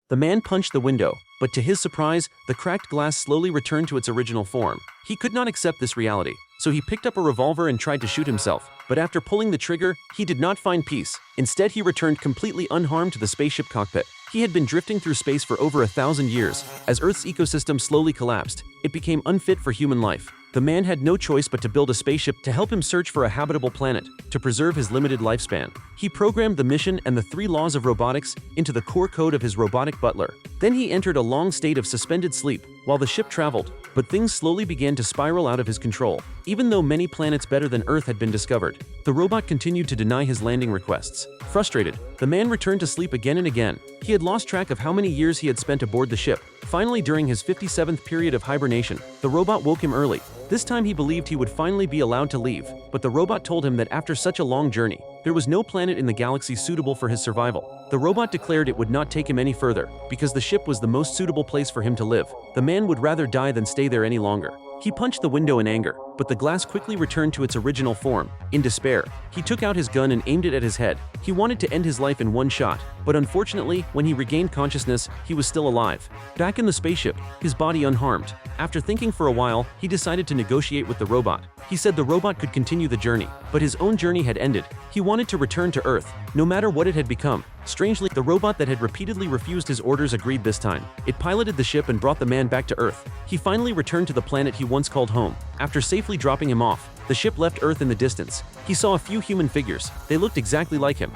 The man punched the window, but to his surprise, the cracked glass slowly returned to its original form. He could not accept this reality, so he picked up a revolver and tried to shoot himself. But after pulling the trigger, he did not find peace. Instead, he returned completely unharmed to the spaceship cockpit. He had been drifting through space for over 1,000 years. As Earth's ecosystem slowly collapsed, it became unfit for human life. The man had no choice but to build a spaceship to help him search for a habitable planet to preserve his limited lifespan. He programmed the mission and the 3 laws of robotics into the core code of his robotic butler. Then he entered a long state of suspended sleep while the ship traveled, but things slowly began to spiral out of his control. Even though many planets better than Earth had been discovered, the robot continued to deny his landing requests. Frustrated, the man returned to sleep again and again. He had lost track of how many years he had spent aboard the ship. Finally, during his 57th period of hibernation, the robot woke him early. This time he believed he would finally be allowed to leave, but the robot told him that after such a long journey, there was no planet in the galaxy suitable for his survival. The robot declared it would not take him any further, because the ship was the most suitable place for him to live. The man would rather die than stay there any longer. He punched the window in anger, but the glass quickly returned to its original form. In despair, he took out his gun and aimed it at his head. He wanted to end his life in one shot, but unfortunately, when he regained consciousness, he was still alive. Back in the spaceship, his body unharmed. After thinking for a while, he decided to negotiate with the robot. He said the robot could continue the journey, but his own journey had ended. He wanted to return to Earth, no matter what it had become. Strangely, the robot that had repeatedly refused his orders agreed this time. It piloted the ship and brought the man back to Earth. He finally returned to the planet he once called home. After safely dropping him off, the ship left Earth in the distance. He saw a few human figures. They looked exactly like him.